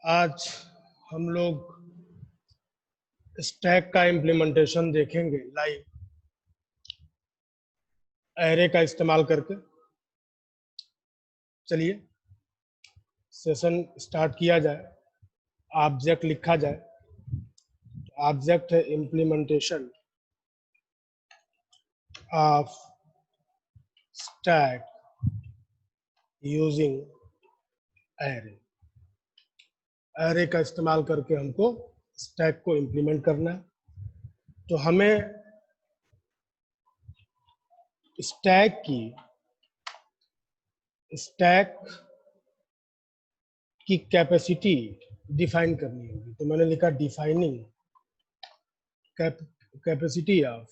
आज हम लोग स्टैक का इम्प्लीमेंटेशन देखेंगे लाइव एरे का इस्तेमाल करके। चलिए सेशन स्टार्ट किया जाए, ऑब्जेक्ट लिखा जाए। ऑब्जेक्ट है implementation of stack using array. Array का इस्तेमाल करके हमको स्टैक को इम्प्लीमेंट करना है। तो हमें स्टैक की कैपेसिटी डिफाइन करनी होगी। तो मैंने लिखा डिफाइनिंग कैपेसिटी ऑफ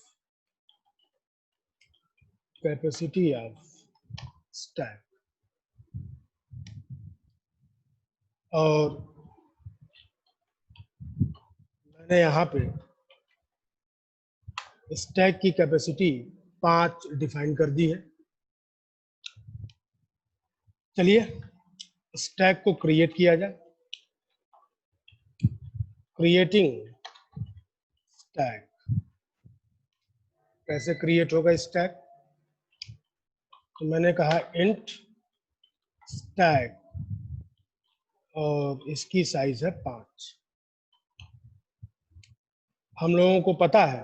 स्टैक। और मैंने यहाँ पे स्टैक की कैपेसिटी 5 डिफाइन कर दी है। चलिए स्टैक को क्रिएट किया जाए। क्रिएटिंग स्टैक, कैसे क्रिएट होगा स्टैक? तो मैंने कहा इंट स्टैक और इसकी साइज है 5। हम लोगों को पता है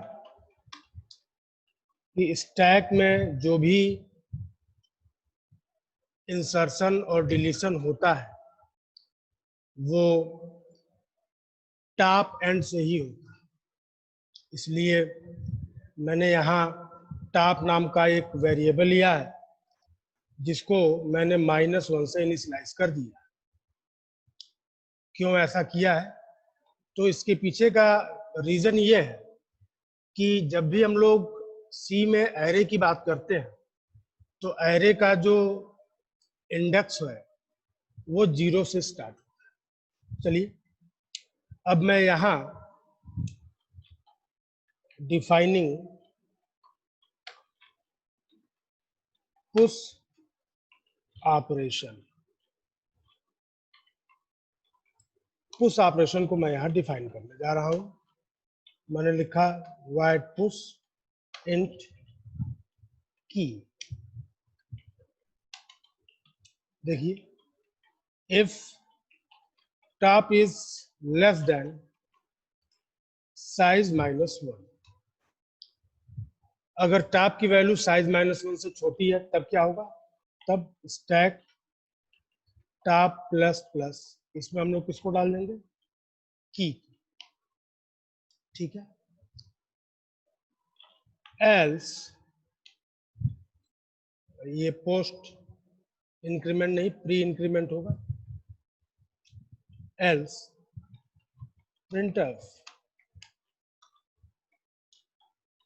कि स्टैक में जो भी इंसर्शन और डिलीशन होता है वो टॉप एंड से ही होता है। इसलिए मैंने यहाँ टॉप नाम का एक वेरिएबल लिया है जिसको मैंने -1 से इनिशियलाइज कर दिया। क्यों ऐसा किया है? तो इसके पीछे का रीजन ये है कि जब भी हम लोग सी में एरे की बात करते हैं तो एरे का जो इंडेक्स है वो 0 से स्टार्ट होता है। चलिए अब मैं यहाँ डिफाइनिंग पुश ऑपरेशन को मैं यहाँ डिफाइन करने जा रहा हूँ। मैंने लिखा void push int की। देखिए if top is less than size -1, अगर टॉप की वैल्यू साइज -1 से छोटी है तब क्या होगा? तब स्टैक टॉप प्लस प्लस, इसमें हम लोग किसको डाल देंगे? की। ठीक है। एल्स, ये पोस्ट इंक्रीमेंट नहीं प्री इंक्रीमेंट होगा। Else printf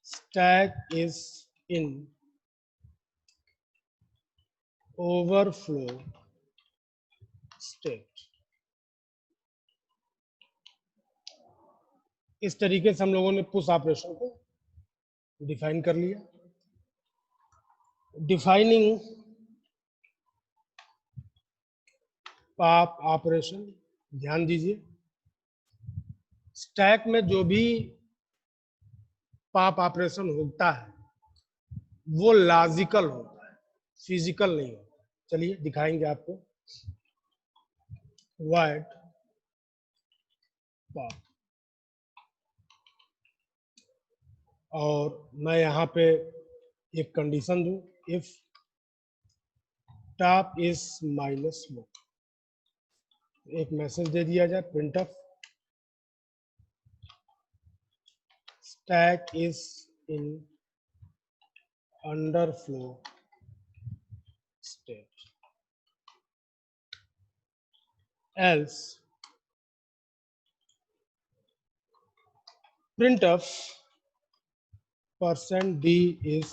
stack is in overflow state। इस तरीके से हम लोगों ने पुश ऑपरेशन को डिफाइन कर लिया। डिफाइनिंग पॉप ऑपरेशन, ध्यान दीजिए स्टैक में जो भी पॉप ऑपरेशन होता है वो लॉजिकल होता है, फिजिकल नहीं होता। चलिए दिखाएंगे आपको। void pop, और मैं यहाँ पे एक कंडीशन दूं, इफ टॉप इज -1, एक मैसेज दे दिया जाए printf stack is in underflow state, else printf %d is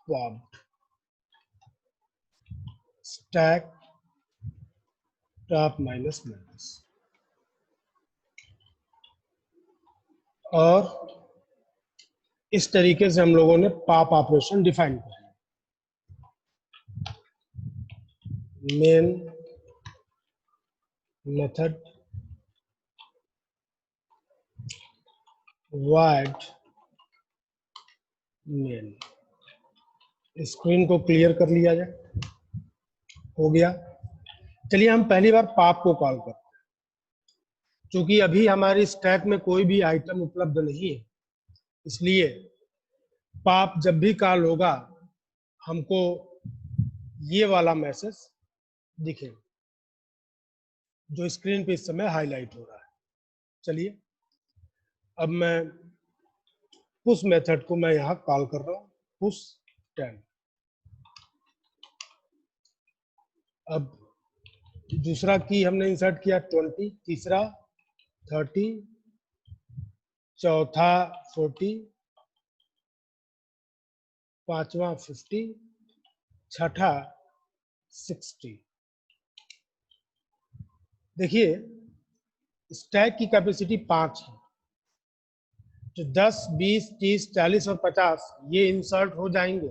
popped, stack top -. और इस तरीके से हम लोगों ने पॉप ऑपरेशन डिफाइन किया। Main method void main। Screen को क्लियर कर लिया जाए, हो गया। चलिए हम पहली बार पाप को कॉल करते हैं। क्योंकि अभी हमारी स्टैक में कोई भी आइटम उपलब्ध नहीं है, इसलिए पाप जब भी कॉल होगा हमको ये वाला मैसेज दिखेगा जो स्क्रीन पे इस समय हाईलाइट हो रहा है। चलिए अब मैं पुश मेथड को मैं यहाँ कॉल कर रहा हूँ, पुश 10। अब दूसरा की हमने इंसर्ट किया 20, तीसरा 30, चौथा 40, पांचवा 50, छठा 60। देखिए स्टैक की कैपेसिटी 5 है, तो 10, 20, 30, 40 और 50 ये इंसर्ट हो जाएंगे।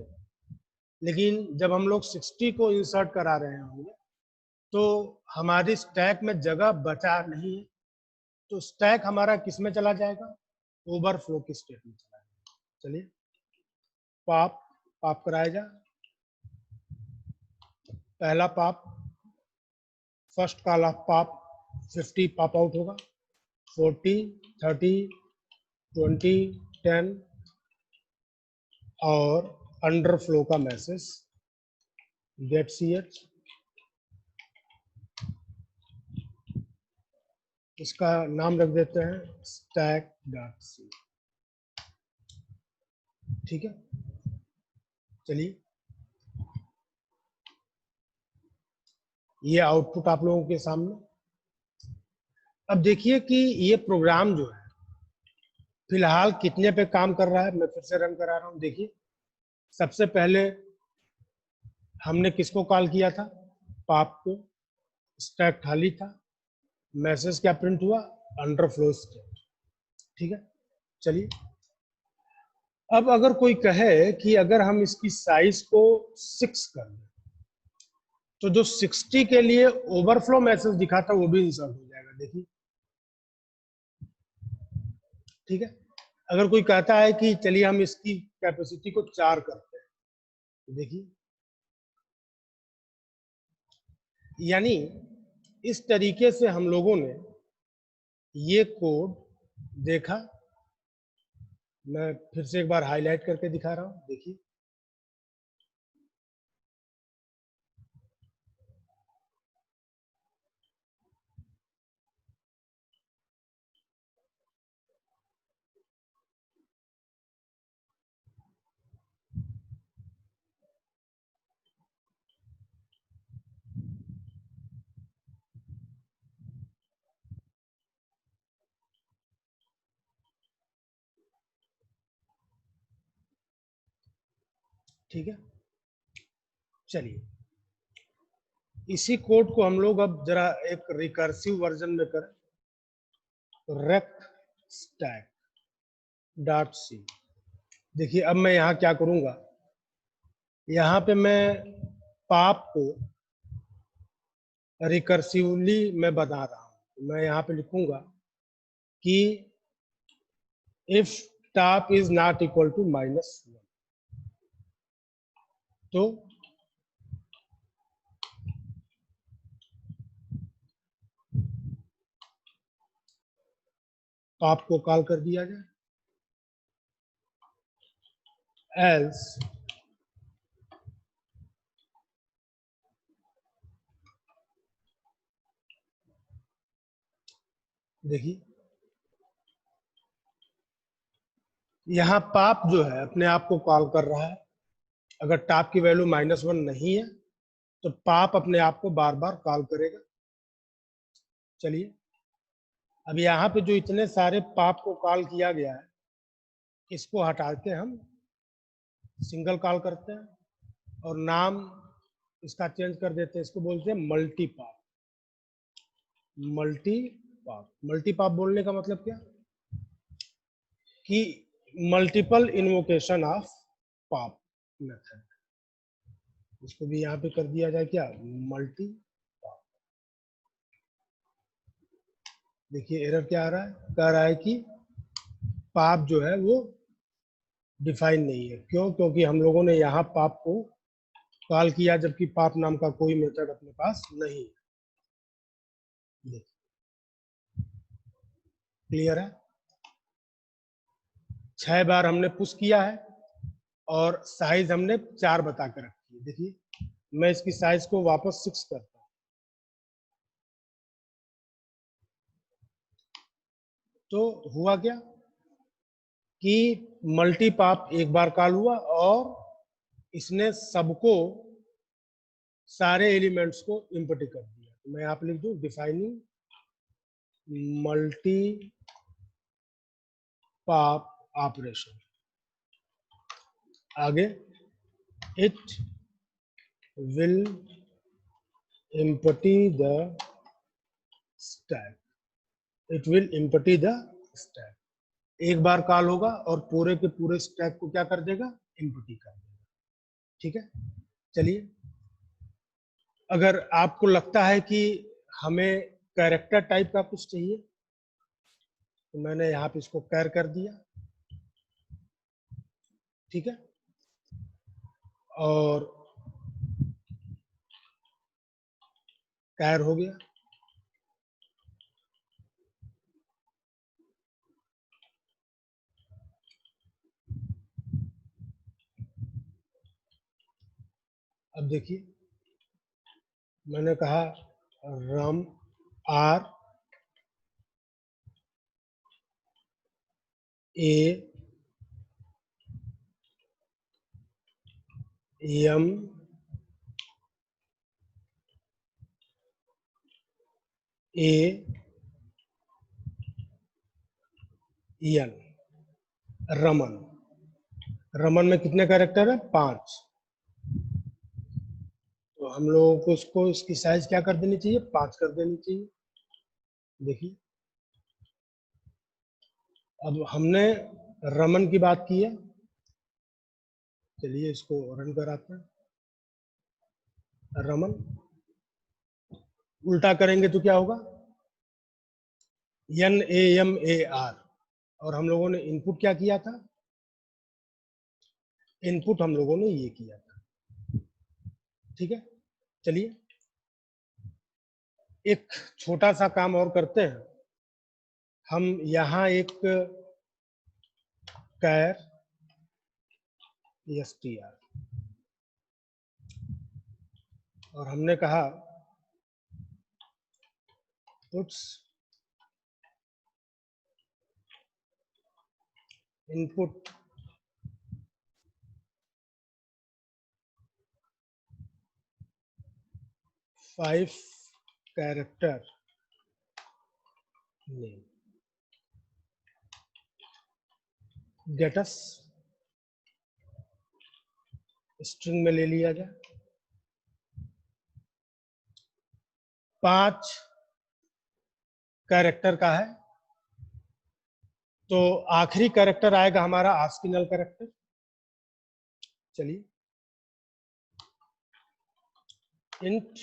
लेकिन जब हम लोग 60 को इंसर्ट करा रहे होंगे तो हमारी स्टैक में जगह बचा नहीं है, तो स्टैक हमारा किस में चला जाएगा, ओवरफ्लो की स्टेट में चला जाएगा। चलिए पाप पाप कराया जाए। पहला पाप, फर्स्ट कॉल ऑफ पाप 50 पाप आउट होगा, 40, 30, 20, 10 और अंडरफ्लो का मैसेज गेट ch। इसका नाम रख देते हैं stack.c। ठीक है, चलिए ये आउटपुट आप लोगों के सामने। अब देखिए कि ये प्रोग्राम जो है फिलहाल कितने पे काम कर रहा है। मैं फिर से रन करा रहा हूं। देखिए सबसे पहले हमने किसको कॉल किया था, पाप को। स्टैक खाली था, मैसेज क्या प्रिंट हुआ, अंडरफ्लो स्टेट। ठीक है, चलिए अब अगर कोई कहे कि अगर हम इसकी साइज को 6 कर दें तो जो 60 के लिए ओवरफ्लो मैसेज दिखा था वो भी इंसर्ट हो जाएगा। देखिए ठीक है, अगर कोई कहता है कि चलिए हम इसकी कैपेसिटी को 4 करते हैं तो देखिए, यानी इस तरीके से हम लोगों ने ये कोड देखा। मैं फिर से एक बार हाईलाइट करके दिखा रहा हूं, देखिए ठीक है। चलिए इसी कोड को हम लोग अब जरा एक रिकर्सिव वर्जन में करें, रेक स्टैक डॉट सी। देखिए अब मैं यहाँ क्या करूंगा, यहाँ पे मैं पाप को रिकर्सिवली मैं बता रहा हूँ। मैं यहाँ पे लिखूंगा कि if top is not equal to -1, तो पाप को कॉल कर दिया जाए, एल्स देखिए यहाँ पाप जो है अपने आप को कॉल कर रहा है। अगर टॉप की वैल्यू -1 नहीं है तो पाप अपने आप को बार बार कॉल करेगा। चलिए अब यहाँ पे जो इतने सारे पाप को कॉल किया गया है इसको हटा के हम सिंगल कॉल करते हैं और नाम इसका चेंज कर देते हैं। इसको बोलते हैं मल्टी पाप। मल्टी पाप, मल्टी पाप बोलने का मतलब क्या कि मल्टीपल इन्वोकेशन ऑफ पाप मेथड। इसको भी यहाँ पे कर दिया जाए क्या, मल्टी पाप। देखिए एरर क्या आ रहा है, कह रहा है कि पाप जो है वो डिफाइन नहीं है। क्यों? क्योंकि हम लोगों ने यहाँ पाप को कॉल किया, जबकि पाप नाम का कोई मेथड अपने पास नहीं है। क्लियर है? 6 बार हमने पुश किया है और साइज हमने 4 बता कर रखी है। देखिए मैं इसकी साइज को वापस 6 करता हूं, तो हुआ क्या कि मल्टी पाप एक बार कॉल हुआ और इसने सबको, सारे एलिमेंट्स को इम्पटी कर दिया। तो मैं यहाँ पे लिख दूं डिफाइनिंग मल्टी पाप ऑपरेशन। आगे it will empty the stack, it will empty the stack। एक बार कॉल होगा और पूरे के पूरे स्टैक को क्या कर देगा, एम्प्टी कर देगा। ठीक है, चलिए अगर आपको लगता है कि हमें कैरेक्टर टाइप का कुछ चाहिए, तो मैंने यहाँ पे इसको कैर कर दिया। ठीक है, और कैर हो गया। अब देखिए मैंने कहा रम R A M A N, Raman. Raman में कितने कैरेक्टर है, 5। तो हम लोगों को इसको, इसकी साइज क्या कर देनी चाहिए, 5 कर देनी चाहिए। देखिए अब हमने रमन की बात की है, चलिए इसको रन कराते हैं। रमन उल्टा करेंगे तो क्या होगा, NAMAR। और हम लोगों ने इनपुट क्या किया था, इनपुट हम लोगों ने ये किया था। ठीक है, चलिए एक छोटा सा काम और करते हैं। हम यहाँ एक कैर str, और हमने कहा puts input five character name, get us string में ले लिया जाए। 5 कैरेक्टर का है, तो आखिरी कैरेक्टर आएगा हमारा आस्की नल कैरेक्टर। चलिए इंट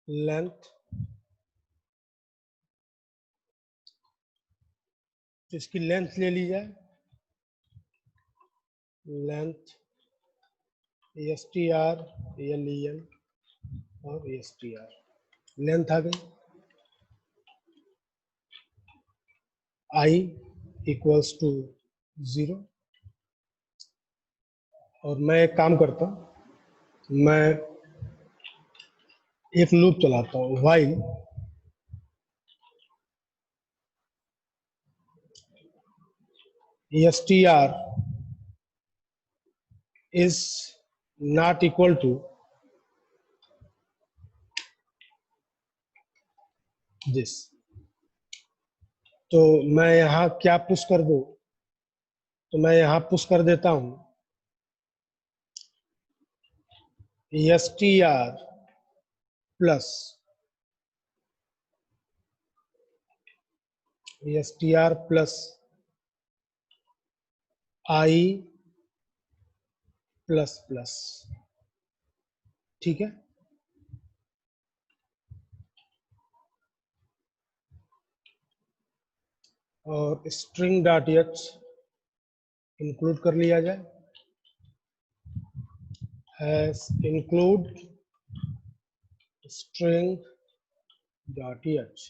लेंथ, तो इसकी लेंथ ले ली जाए, लेंथ str len और str, लेंथ आ गई। I equals to 0। और मैं एक काम करता हूँ, मैं एक लूप चलाता हूँ, while str is not equal to this। तो मैं यहाँ क्या पुश कर दूं, तो मैं यहाँ पुश कर देता हूँ str plus I plus plus. ठीक है, और स्ट्रिंग डॉट एच इंक्लूड कर लिया जाए, hash include string dot H,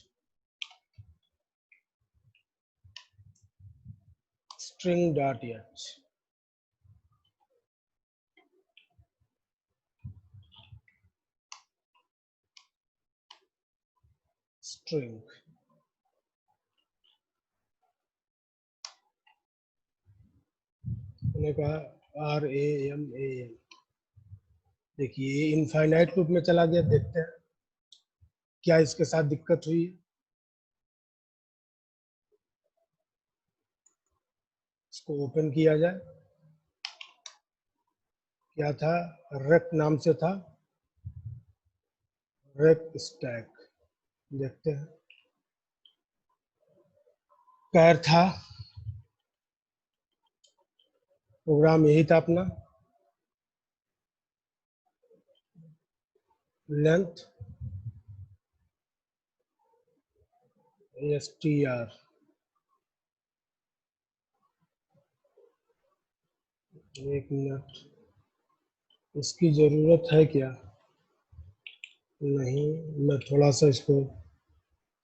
string dot H. String मैंने कहा RAM देखिए ये इनफाइनाइट लूप में चला गया। देखते हैं क्या इसके साथ दिक्कत हुई है। इसको ओपन किया जाए, क्या था, रेक नाम से था, रेक स्टैक। देखते हैं, कैर था, प्रोग्राम यही था अपना, लेंथ str, एक मिनट, इसकी जरूरत है क्या? नहीं, मैं थोड़ा सा इसको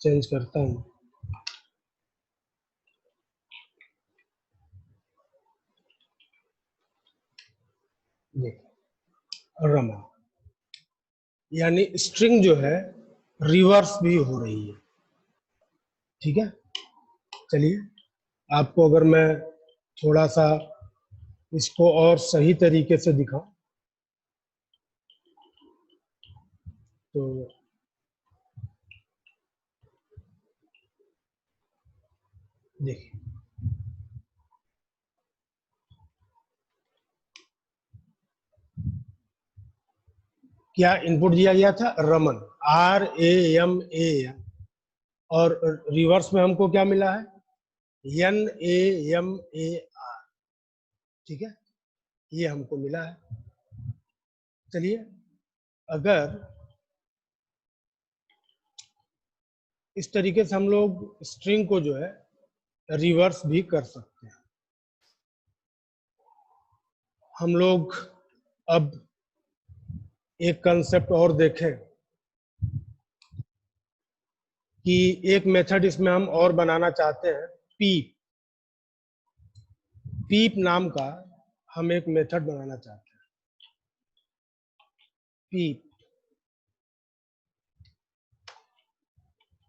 चेंज करता हूँ। देखिए रमा, यानी स्ट्रिंग जो है रिवर्स भी हो रही है। ठीक है, चलिए आपको अगर मैं थोड़ा सा इसको और सही तरीके से दिखाऊं तो देखिए, क्या इनपुट दिया गया था, रमन, RAMAN, और रिवर्स में हमको क्या मिला है, NAMAR। ठीक है, ये हमको मिला है। चलिए, अगर इस तरीके से हम लोग स्ट्रिंग को जो है रिवर्स भी कर सकते हैं। हम लोग अब एक कंसेप्ट और देखें कि एक मेथड इसमें हम और बनाना चाहते हैं, पीप। पीप नाम का हम एक मेथड बनाना चाहते हैं। पीप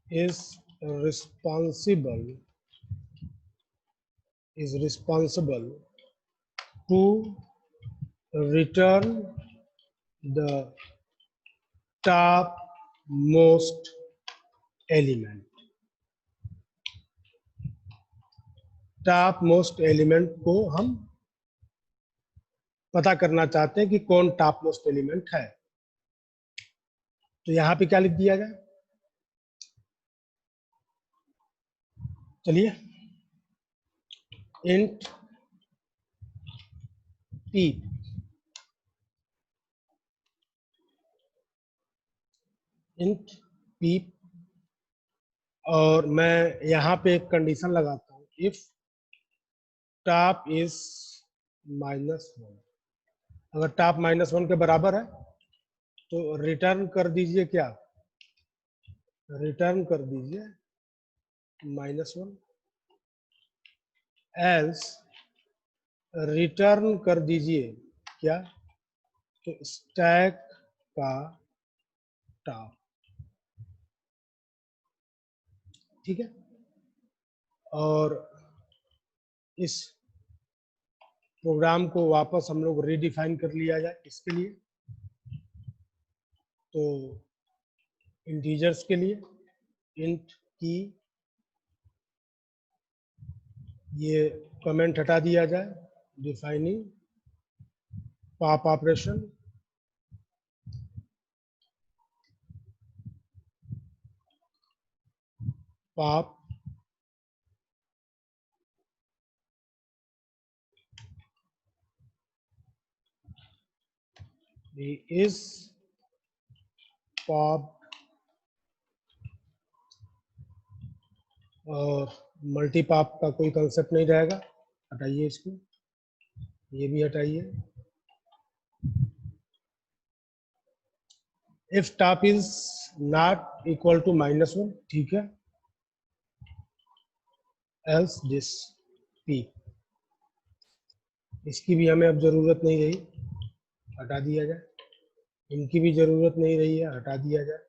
is responsible to return the top most element। Top most element को हम पता करना चाहते हैं कि कौन टॉप मोस्ट एलिमेंट है। तो यहां पे क्या लिख दिया जाए, चलिए, इंट पीप, इंट पीप, और मैं यहाँ पे एक कंडीशन लगाता हूँ, इफ टॉप इज -1। अगर टॉप -1 के बराबर है तो रिटर्न कर दीजिए, क्या रिटर्न कर दीजिए -1, एल्स रिटर्न कर दीजिए क्या, तो स्टैक का टॉप। ठीक है, और इस प्रोग्राम को वापस हम लोग रीडिफाइन कर लिया जाए। इसके लिए तो इंटीजर्स के लिए इंट की ये कमेंट हटा दिया जाए, defining pop operation, pop is popped, और मल्टी पॉप का कोई कंसेप्ट नहीं रहेगा, हटाइए इसको, ये भी हटाइए। If top is not equal to -1, ठीक है, एल्स दिस पी, इसकी भी हमें अब जरूरत नहीं रही, हटा दिया जाए। इनकी भी जरूरत नहीं रही है, हटा दिया जाए।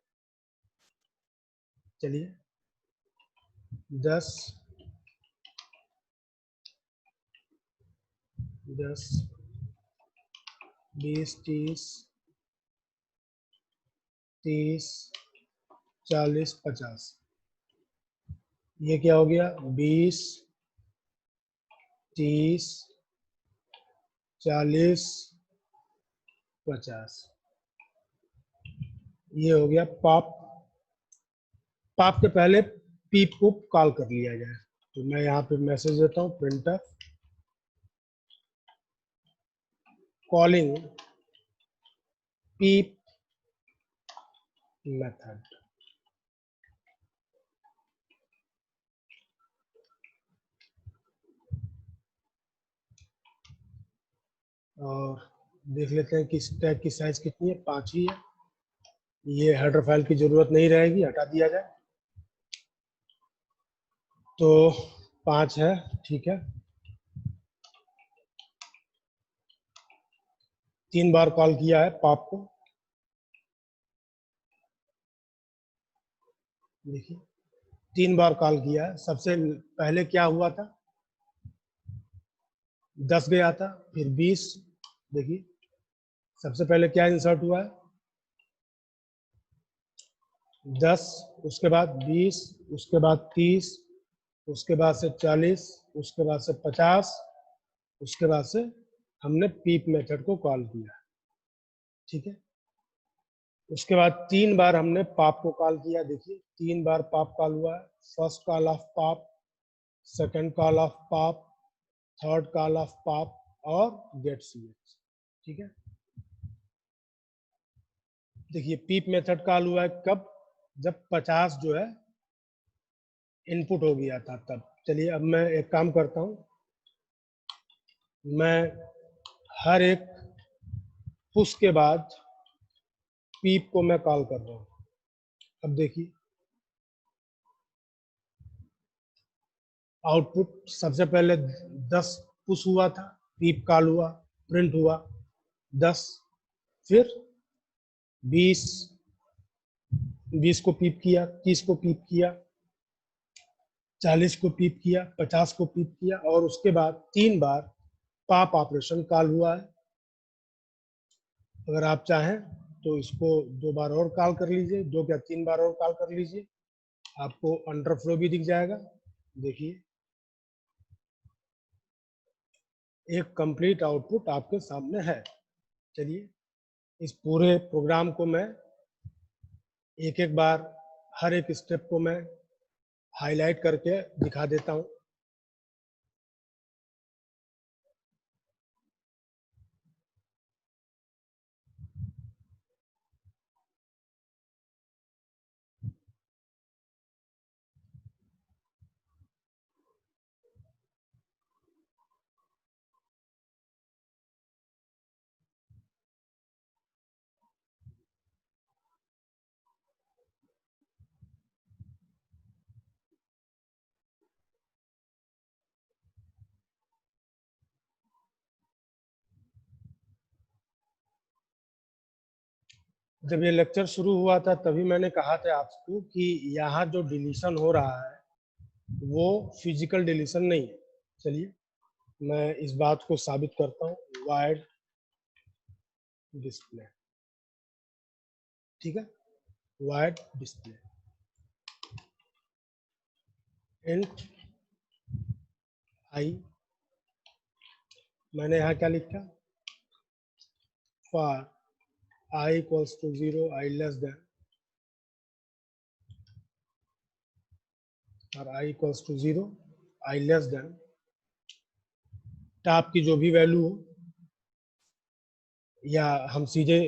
चलिए 10 10 20 30 30 40 50, ये क्या हो गया? 20 30 40 50, ये हो गया पॉप। पॉप के पहले पीप को कॉल कर लिया जाए, तो मैं यहाँ पे मैसेज देता हूँ, प्रिंटर कॉलिंग पीप मेथड। और देख लेते हैं कि स्टैक की साइज कितनी है, 5 ही है। ये हेडर फाइल की जरूरत नहीं रहेगी, हटा दिया जाए। तो 5 है, ठीक है। 3 बार कॉल किया है पॉप को, देखिए 3 बार कॉल किया है। सबसे पहले क्या हुआ था? 10 गया था, फिर 20, देखिए सबसे पहले क्या इंसर्ट हुआ है? 10, उसके बाद 20, उसके बाद 30, उसके बाद से 40, उसके बाद से 50, उसके बाद से हमने पीप मेथड को कॉल किया, ठीक है। उसके बाद 3 बार हमने पॉप को कॉल किया, देखिए 3 बार पॉप कॉल हुआ है। First call of pop, second call of pop, third call of pop और गेट ch, ठीक है। देखिए पीप मेथड कॉल हुआ है कब? जब 50 जो है इनपुट हो गया था तब। चलिए अब मैं एक काम करता हूँ, मैं हर एक पुश के बाद पीप को मैं कॉल कर रहा हूँ। अब देखिए आउटपुट सबसे पहले 10 पुश हुआ था, पीप कॉल हुआ, प्रिंट हुआ 10, फिर 20 20 को पीप किया, 30 को पीप किया, 40 को पीप किया, 50 को पीप किया, और उसके बाद 3 बार पॉप ऑपरेशन कॉल हुआ है। अगर आप चाहें तो इसको 2 बार और कॉल कर लीजिए, 2 या 3 बार और कॉल कर लीजिए, आपको अंडरफ्लो भी दिख जाएगा। देखिए एक कंप्लीट आउटपुट आपके सामने है। चलिए इस पूरे प्रोग्राम को मैं एक एक बार हर एक स्टेप को मैं हाईलाइट करके दिखा देता हूँ। जब ये लेक्चर शुरू हुआ था तभी मैंने कहा था आपको कि यहाँ जो डिलीशन हो रहा है वो फिजिकल डिलीशन नहीं है। चलिए मैं इस बात को साबित करता हूँ, वाइड डिस्प्ले, ठीक है, वाइड डिस्प्ले इंट आई, मैंने यहाँ क्या लिखा? For i equals to 0, i less than, और i equals to 0, i less than, top की जो भी वैल्यू हो, या हम सीधे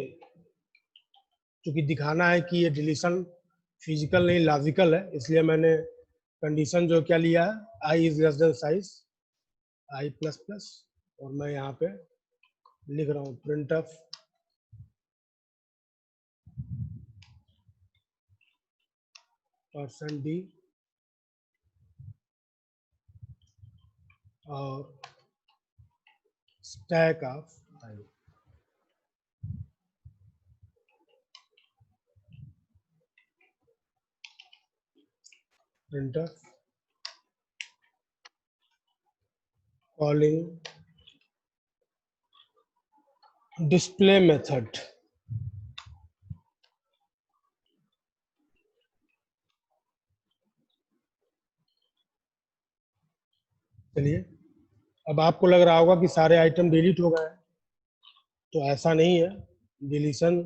क्योंकि दिखाना है कि ये डिलीशन फिजिकल नहीं लॉजिकल है, इसलिए मैंने कंडीशन जो क्या लिया है, I is less than size I plus plus, और मैं यहाँ पे लिख रहा हूँ प्रिंट ऑफ परसेंट डी और stack of I. Print of calling display method. चलिए, अब आपको लग रहा होगा कि सारे आइटम डिलीट हो गए हैं, तो ऐसा नहीं है। डिलीशन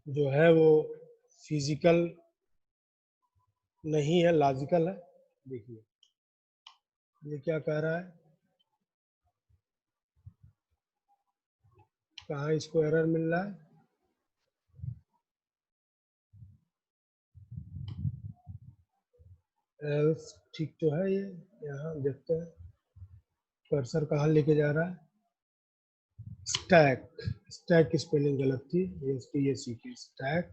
जो है वो फिजिकल नहीं है, लॉजिकल है। देखिए ये क्या कह रहा है, कहाँ इसको एरर मिल रहा है, एल्स ठीक तो है। ये यहाँ देखते हैं कर्सर कहाँ लेके जा रहा है। स्टैक, स्टैक की स्पेलिंग गलत थी, ये सीखी स्टैक।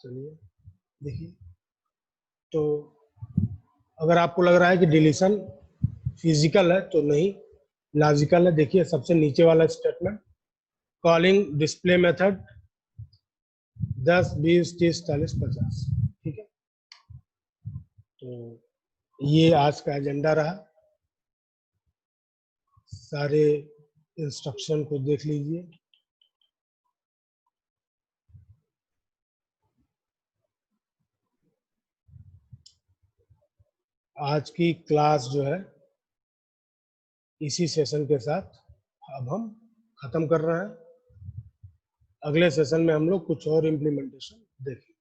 चलिए देखिए, तो अगर आपको लग रहा है कि डिलीशन फिजिकल है तो नहीं, लॉजिकल है। देखिए सबसे नीचे वाला स्टेटमेंट, कॉलिंग डिस्प्ले मेथड 10 20 30 40 50, ठीक है। तो ये आज का एजेंडा रहा, सारे इंस्ट्रक्शन को देख लीजिए। आज की क्लास जो है इसी सेशन के साथ अब हम खत्म कर रहे हैं। अगले सेशन में हम लोग कुछ और इम्प्लीमेंटेशन देखेंगे।